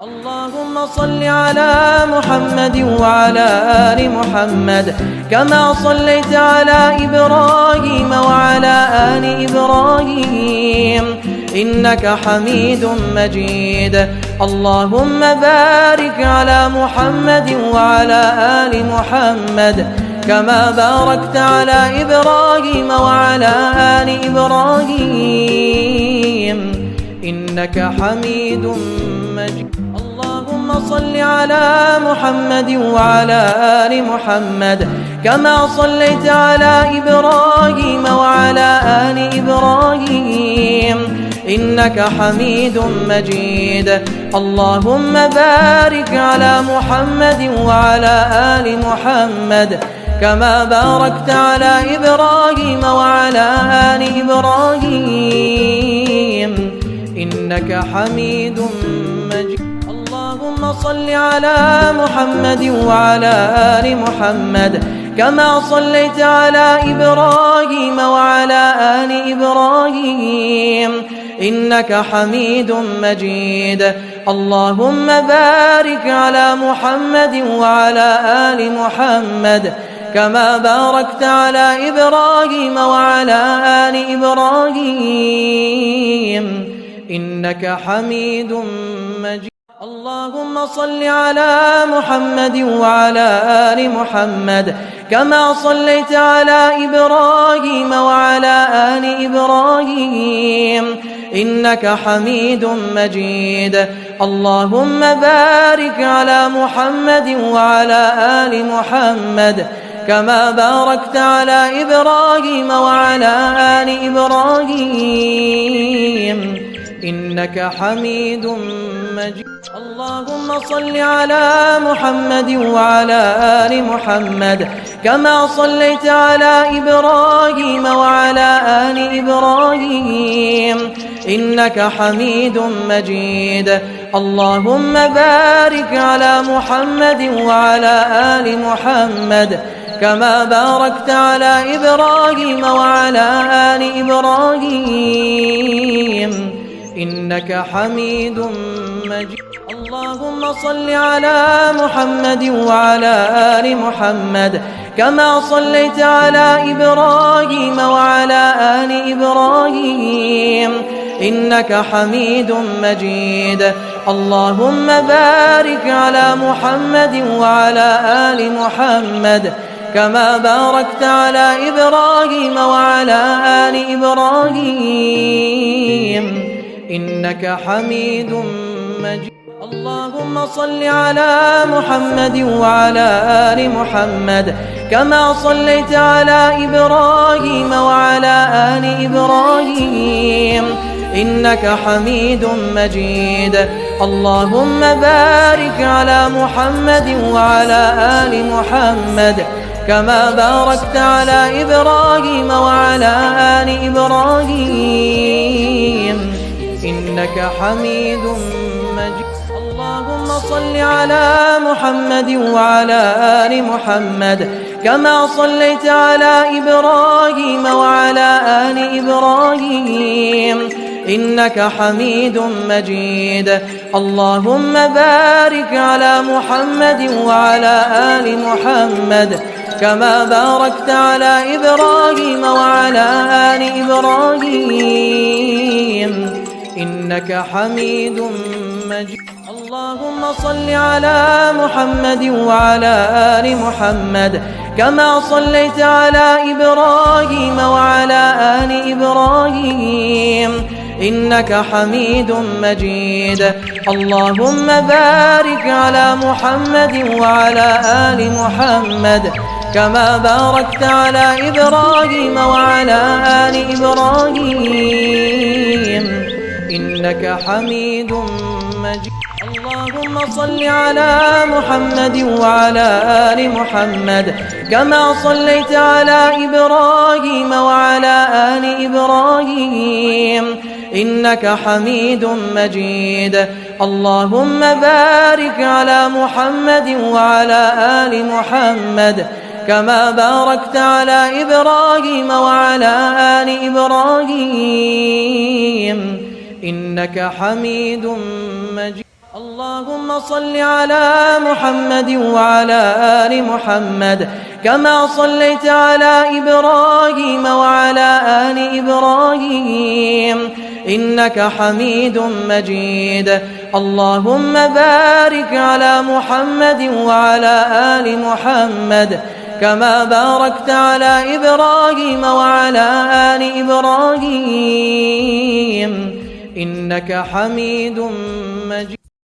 اللهم صل على محمد وعلى آل محمد كما صليت على إبراهيم وعلى آل إبراهيم إنك حميد مجيد. اللهم بارك على محمد وعلى آل محمد كما باركت على إبراهيم وعلى آل إبراهيم إنك حميد مجيد. اللهم صل على محمد وعلى آل محمد كما صليت على إبراهيم وعلى آل إبراهيم إنك حميد مجيد. اللهم بارك على محمد وعلى آل محمد كما باركت على إبراهيم وعلى آل إبراهيم إنك حميد مجيد. اللهم صل على محمد وعلى آل محمد كما صليت على إبراهيم وعلى آل إبراهيم إنك حميد مجيد. اللهم بارك على محمد وعلى آل محمد كما باركت على إبراهيم وعلى آل إبراهيم إنك حميد مجيد. اللهم صل على محمد وعلى آل محمد كما صليت على إبراهيم وعلى آل إبراهيم إنك حميد مجيد. اللهم بارك على محمد وعلى آل محمد كما باركت على إبراهيم وعلى آل إبراهيم إنك حميد مجيد. اللهم صل على محمد وعلى آل محمد كما صليت على إبراهيم وعلى آل إبراهيم إنك حميد مجيد. اللهم بارك على محمد وعلى آل محمد كما باركت على إبراهيم وعلى آل إبراهيم إنك حميد مجيد. اللهم صل على محمد وعلى آل محمد كما صليت على إبراهيم وعلى آل إبراهيم إنك حميد مجيد. اللهم بارك على محمد وعلى آل محمد كما باركت على إبراهيم وعلى آل إبراهيم إنك حميد مجيد. اللهم صل على محمد وعلى آل محمد كما صليت على إبراهيم وعلى آل إبراهيم إنك حميد مجيد. اللهم بارك على محمد وعلى آل محمد كما باركت على إبراهيم وعلى آل إبراهيم إنك حميد مجيد. اللهم صل على محمد وعلى آل محمد كما صليت على إبراهيم وعلى آل إبراهيم إنك حميد مجيد. اللهم بارك على محمد وعلى آل محمد كما باركت على إبراهيم وعلى آل إبراهيم إنك حميد مجيد. اللهم صل على محمد وعلى آل محمد كما صليت على إبراهيم وعلى آل إبراهيم إنك حميد مجيد. اللهم بارك على محمد وعلى آل محمد كما باركت على إبراهيم وعلى آل إبراهيم إنك حميد مجيد. اللهم صل على محمد وعلى آل محمد كما صليت على إبراهيم وعلى آل إبراهيم إنك حميد مجيد. اللهم بارك على محمد وعلى آل محمد كما باركت على إبراهيم وعلى آل إبراهيم إنك حميد مجيد. اللهم صل على محمد وعلى آل محمد كما صليت على إبراهيم وعلى آل إبراهيم إنك حميد مجيد. اللهم بارك على محمد وعلى آل محمد كما باركت على إبراهيم وعلى آل إبراهيم إنك حميد مجيد.